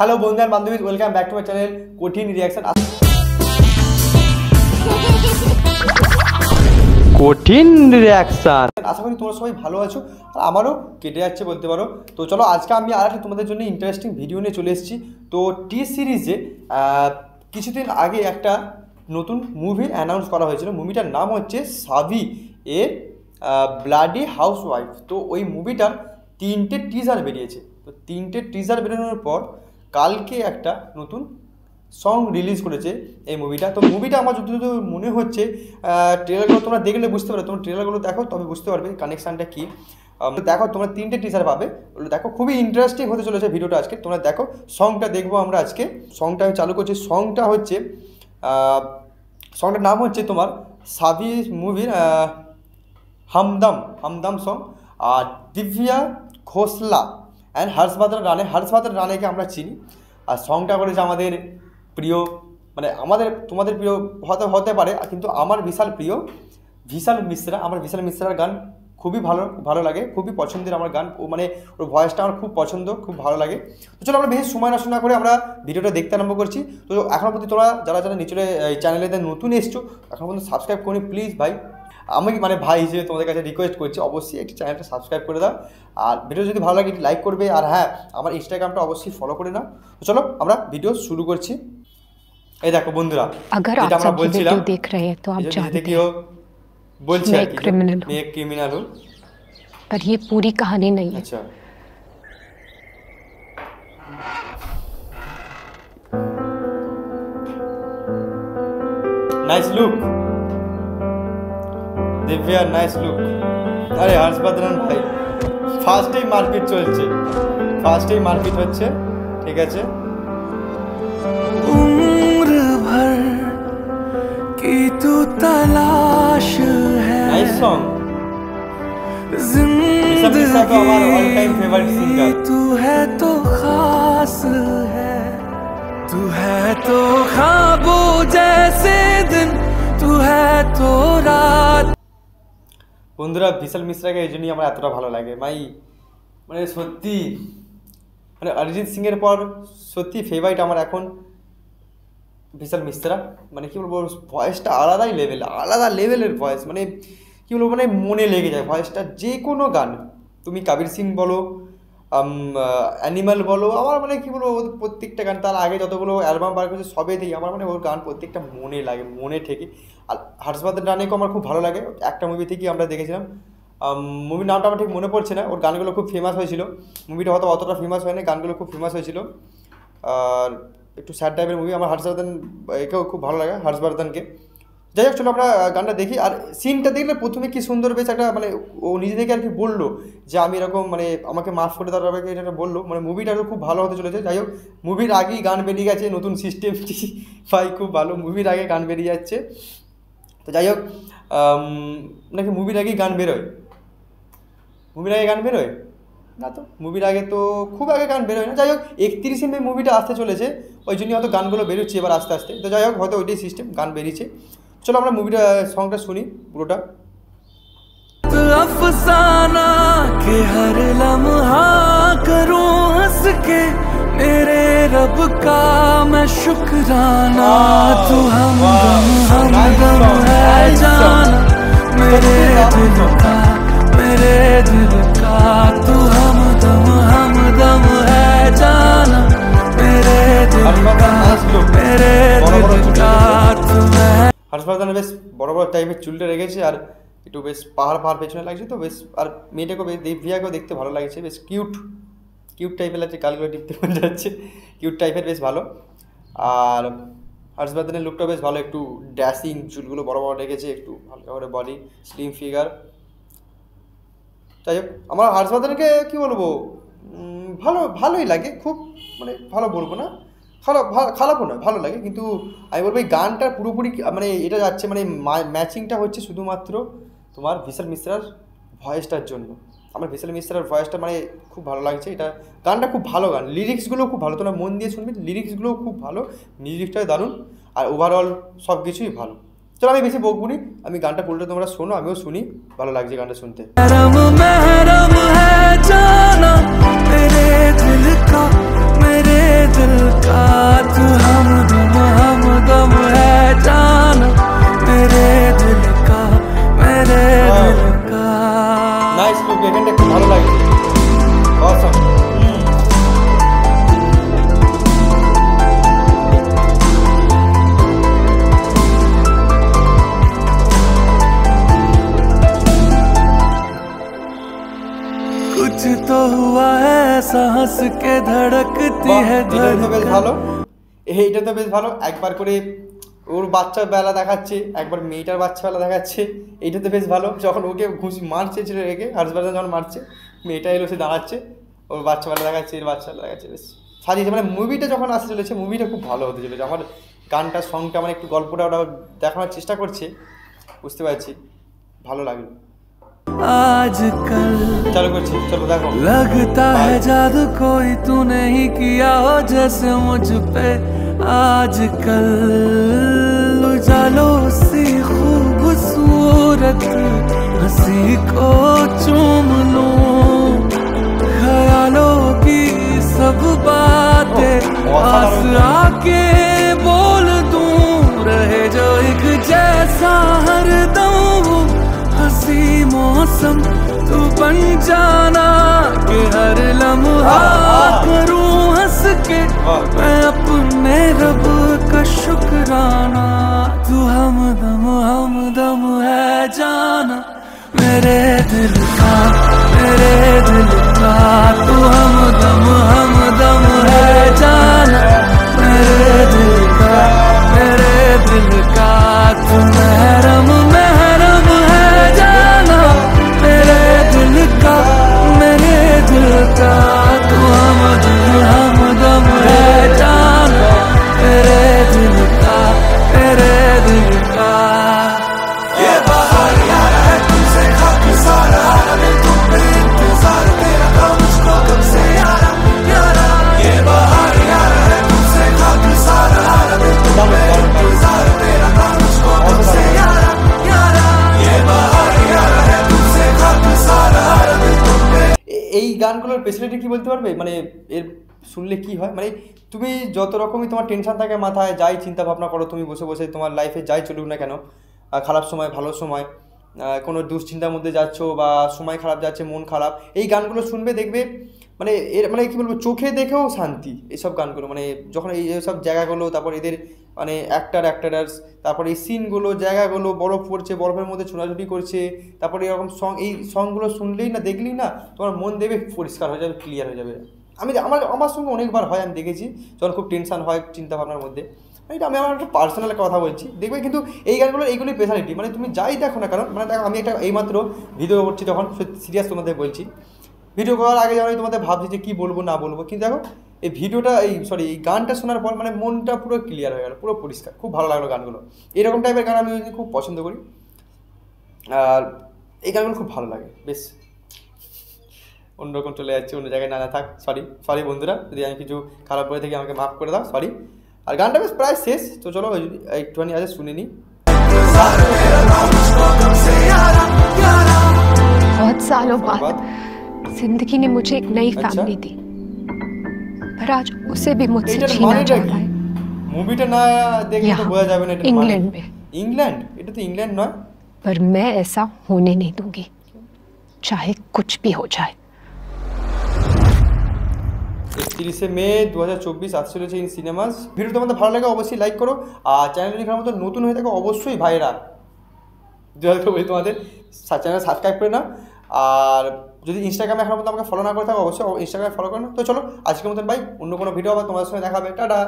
Hello बंधु and बान्धवी welcome back to my channel कठिन रिएक्शन। কঠিন রিঅ্যাকশন। আশা করি তোমরা সবাই ভালো আছো আর আমারও কেটে যাচ্ছে বলতে পারো। তো চলো আজকে আমি আর একটা তোমাদের জন্য ইন্টারেস্টিং ভিডিও নিয়ে চলে এসেছি। তো টি সিরিজে কিছুদিন আগে একটা নতুন মুভি অ্যানাউন্স করা হয়েছিল। মুভিটার নাম হচ্ছে সাভি এ ব্লাডি হাউসওয়াইফ। তো ওই মুভিটার 3টে টিজার বেরিয়েছে। তো 3টে টিজার বেরোনোর পর কালকে একটা নতুন সং রিলিজ করেছে এই মুভিটা। তো মুভিটা আমার যতটুকু মনে হচ্ছে ট্রেলারগুলো তোমরা দেখলে বুঝতে পারবে। তোমরা ট্রেলারগুলো দেখো তবে বুঝতে পারবে কানেকশানটা কী। দেখো তোমরা 3টে টিজার পাবে, দেখো খুবই ইন্টারেস্টিং হতে চলেছে ভিডিওটা আজকে। তোমরা দেখো সংটা দেখবো আমরা আজকে। সংটা আমি চালু করছি। সংটা হচ্ছে সংটার নাম হচ্ছে তোমার সাভি মুভির হামদম সং। আর দিব্যা খোসলা অ্যান্ড হর্ষবর্ধন রানেকে আমরা চিনি। আর সংটা করেছে আমাদের প্রিয়, মানে তোমাদের প্রিয় হতে পারে, কিন্তু আমার বিশাল প্রিয় ভিশাল মিশ্রা। আমার ভিশাল মিশ্রার গান খুবই ভালো লাগে, খুবই পছন্দের আমার গান। মানে ওর ভয়েসটা আমার খুব পছন্দ, খুব ভালো লাগে। তো চলো আমরা বেশি সময় নষ্ট না করে আমরা ভিডিওটা দেখতে আরম্ভ করছি। তো এখনও পর্যন্ত তোমরা যারা নিচে এই চ্যানেলে নতুন এসছো এখনও পর্যন্ত সাবস্ক্রাইব করি প্লিজ ভাই। আমি মানে ভাই হিসেবে তোমাদের কাছে রিকোয়েস্ট করছি অবশ্যই একটি চ্যানেলটা সাবস্ক্রাইব করে দাও। আর ভিডিও যদি ভালো লাগে একটি লাইক করবে। আর হ্যাঁ, আমার ইনস্টাগ্রামটা অবশ্যই ফলো করে নাও। তো চলো আমরা ভিডিও শুরু করছি। এই দেখো বন্ধুরা, যেটা আমরা বলছিলাম দেখ रहे हैं तो आप जानते हैं बोलছে मैं क्रिमिनल हूं, पर ये पूरी कहानी नहीं है। अच्छा, nice look Divya, nice look. अरे हर्षवर्धन भाई फास्टই মারপিট চলছে, ফাস্টেই মারপিট হচ্ছে, ঠিক আছে। उम्र भर की तू तलाश है, नाइस सॉन्ग। जिंदगी हमारा ऑल टाइम फेवरेट सिंगर। तू है तो खास है, तू है तो ख्वाबों जैसे दिन, तू है तो रात। বন্ধুরা ভিশাল মিশ্রাকে এই জন্যই আমার এতটা ভালো লাগে মানে সত্যি মানে অরিজিৎ সিংয়ের পর সত্যি ফেভারিট আমার এখন ভিশাল মিশ্রা। মানে কী বলবো, ভয়েসটা আলাদা লেভেলের ভয়েস। মানে কী বলবো, মানে মনে লেগে যায় ভয়েসটা। যে কোনো গান তুমি কবির সিং বলো, অ্যানিমাল বলো, আমার মানে কী বলবো প্রত্যেকটা গান, তার আগে যতগুলো অ্যালবাম বার করেছে সবেতেই আমার মানে ওর গান প্রত্যেকটা মনে লাগে, মনে ঠেকে। আর হর্ষবর্ধন রানেকেও আমার খুব ভালো লাগে। একটা মুভি থেকেই আমরা দেখেছিলাম, মুভির নামটা আমার ঠিক মনে পড়ছে না। ওর গানগুলো খুব ফেমাস হয়েছিল। মুভিটা হয়তো অতটা ফেমাস হয়নি, গানগুলো খুব ফেমাস হয়েছিল। আর একটু স্যাড টাইপের মুভি। আমার হর্ষবর্ধন একেও খুব ভালো লাগে, হর্ষবর্ধনকে। যাই হোক চলো আমরা গানটা দেখি। আর সিনটা দেখলে প্রথমে কি সুন্দর বেশ একটা, মানে ও নিজে থেকে আর কি বললো যে আমি এরকম, মানে আমাকে মাফ করে দেওয়ার ব্যাপারে এটা বললো। মানে মুভিটা আরও খুব ভালো হতে চলেছে। যাই হোক মুভির আগেই গান বেরিয়ে গেছে, নতুন সিস্টেমটি ভাই খুব ভালো। মুভির আগে গান বেরিয়ে যাচ্ছে। তো যাই হোক নাকি মুভির আগেই গান বেরোয়? মুভির আগে গান বেরোয় না তো, মুভির আগে তো খুব আগে গান বেরোয় না। যাই হোক 31শে মে মুভিটা আসতে চলেছে, ওই জন্যই হয়তো গানগুলো বেরোচ্ছে এবার আস্তে আস্তে। তো যাই হোক হয়তো ওইটাই সিস্টেম, গান বেরিয়েছে। চলো আমরা মুভিটা সংটা শুনি পুরোটা। अफसाना के हर लम्हा करूं हंस के मेरे रब का मैं शुक्राना, तू हमदम है जाना मेरे दिल का तू हमदम है जाना मेरे दिल का तू है। হর্ষবর্ধন বেশ বড় টাইপের চুলটা রেখেছে আর একটু বেশ পাহাড় পেছনে লাগছে। তো বেশ, আর মেয়েটাকেও বেশ, দিব্যাকেও দেখতে ভালো লাগছে, বেশ কিউট টাইপের লাগছে। গালগুলো টিপতে মনে যাচ্ছে, কিউট টাইপের, বেশ ভালো। আর হর্ষবর্ধনের লুকটা বেশ ভালো, একটু ড্যাশিং, চুলগুলো বড় রেখেছে, একটু হালকা করে বডি, স্লিম ফিগার। যাই হোক আমার হর্ষবর্ধনকে কী বলবো, ভালোই লাগে, খুব মানে ভালো বলবো না, খারাপও নয়, ভালো লাগে। কিন্তু আমি বলবো এই গানটা পুরোপুরি মানে এটা যাচ্ছে, মানে ম্যাচিংটা হচ্ছে শুধুমাত্র তোমার ভিশাল মিশ্রার ভয়েসটার জন্য। আমার ভিশাল মিশ্রার ভয়েসটা মানে খুব ভালো লাগছে। এটা গানটা খুব ভালো গান, লিরিক্সগুলোও খুব ভালো, তোমরা মন দিয়ে শুনবে, লিরিক্সগুলোও খুব ভালো, মিউজিকটা দারুণ, আর ওভারঅল সব কিছুই ভালো। চলো আমি বেশি বকবুনি, আমি গানটা পুরোটা তোমরা শোনো, আমিও শুনি, ভালো লাগছে গানটা শুনতে। मेरे दिल सांस के धड़कती বাহ, है এটা তো বেশ धड़कन। ভালো, এইটা তো বেশ ভালো। একবার করে ওর বাচ্চার বেলা দেখাচ্ছে, একবার মেয়েটার বাচ্চা বেলা দেখাচ্ছে, এইটা তো বেশ ভালো। যখন ওকে ঘুষি মারছে ছিল রেখে, হর্ষবর্ধন যখন মারছে, মেয়েটা এলো সে দাঁড়াচ্ছে, ওর বাচ্চা বেলা দেখাচ্ছে, এর বাচ্চা বেলা দেখাচ্ছে, বেশ সাজিয়েছে। মানে মুভিটা যখন আসতে চলেছে, মুভিটা খুব ভালো হতে চলেছে। আমার গানটা, সংটা, মানে একটু গল্পটা ওরা দেখানোর চেষ্টা করছে, বুঝতে পারছি, ভালো লাগলো। आजकल চালু করছি, চলো দেখো। लगता है जादू कोई तूने ही किया हो जैसे मुझ पे आजकल। उजालों सी खूबसूरत हंसी को चूम लूं, ख्यालों की सब बातें पास आके बोल दूं, रहे जो एक जैसा हरदम हंसी मौसम तू बन जाना, कि हर लम्हा करूं हंस के मैं अपने रब का शुक्राना। तू हमदम हमदम है जाना मेरे दिल का, मेरे दिल का। तू हमदम हमदम है जाना मेरे दिल का, मेरे दिल का। तू महरम महरम है जाना मेरे दिल का, मेरे दिल का। तू हमदम हमदम है जाना मेरे दिल का, मेरे दिल का। ये बाहर यार है तुमसे खाकी सारा, मैं तुम पे इंतजार तेरा था मुझको कब से यारा यारा। ये बाहर यार है तुमसे खाकी सारा, मैं तुम पे इंतजार तेरा था मुझको कब से यारा यारा। ये बाहर यार है तुमसे खाकी सारा, मैं तुम पे। এই গানগুলোর স্পেশালিটি কি বলতে পারবে? মানে এর শুনলে কি হয়, মানে তুমি যত রকমই তোমার টেনশন থাকে মাথায়, যাই চিন্তা ভাবনা করো তুমি বসে বসে, তোমার লাইফে যাই চলুক না কেন, খারাপ সময় ভালো সময়, কোনো দুশ্চিন্তার মধ্যে যাচ্ছ বা সময় খারাপ যাচ্ছে, মন খারাপ, এই গানগুলো শুনবে, দেখবে মানে এর মানে কী বলবো, চোখে দেখেও শান্তি এইসব গানগুলো। মানে যখন এইসব জায়গাগুলো, তারপর এদের মানে অ্যাক্টার্স, তারপর এই সিনগুলো, জায়গাগুলো, বরফ পড়ছে, বরফের মধ্যে ছোটাছুটি করছে, তারপরে এরকম সং, এই সংগুলো শুনলেই না, দেখলেই না, তোমার মন দেবে পরিষ্কার হয়ে যাবে, ক্লিয়ার হয়ে যাবে। আমার সঙ্গে অনেকবার হয়, আমি দেখেছি, যখন খুব টেনশন হয় চিন্তা ভাবনার মধ্যে। এটা আমি আমার একটা পার্সোনাল কথা বলছি, দেখবে কিন্তু এই গানগুলো, এইগুলোই স্পেশালিটি। মানে তুমি যাই দেখো না কারণ, মানে দেখো আমি একটা এইমাত্র ভিডিও করছি, তখন সিরিয়াস তোমাদের বলছি, ভিডিও করার আগে যেমন আমি তোমাদের ভাবছি যে কী বলবো না বলবো, কিন্তু দেখো এই ভিডিওটা, এই গানটা শোনার পর মানে মনটা পুরো ক্লিয়ার হয়ে গেল, পুরো পরিষ্কার, খুব ভালো লাগলো গানগুলো। এরকম টাইপের গান আমি খুব পছন্দ করি, আর এই গানগুলো খুব ভালো লাগে। বেশ অন্যরকম চলে যাচ্ছে, অন্য জায়গায় না থাক, সরি বন্ধুরা, যদি আমি কিছু খারাপ বলে থাকি আমাকে মাফ করে দাও, সরি। আর গানটা বেশ প্রায় শেষ, তো চলো একটুখানি আজ শুনে নিই। बहुत सालों बाद जिंदगी ने मुझे एक नई फैमिली दी, पर आज उसे भी मुझसे এটার छीना মানেটা चाहता কি? है। মুভিটা না দেখলে তো यहाँ, বোঝা যাবে না এটা। इंग्लैंड में। ইংল্যান্ড? এটা তো ইংল্যান্ড নয়। पर मैं ऐसा होने नहीं दूंगी, चाहे कुछ भी हो जाए। 31 মে 2024 আসছে চলেছে ইন সিনেমাস। ভিডিও তোমাদের ভালো লাগে অবশ্যই লাইক করো, আর চ্যানেল যদি মতো নতুন হয়ে থাকে অবশ্যই ভাইরা বলি তোমাদের চ্যানেল সাবস্ক্রাইব করে নাও। আর যদি ইনস্টাগ্রামে এখনো পর্যন্ত আমাকে ফলো না করে থাকো অবশ্যই ইনস্টাগ্রামে ফলো করে নাও। তো চলো আজকের মতন ভাই, অন্য কোনো ভিডিও আবার তোমাদের সঙ্গে দেখাবে, টাটা।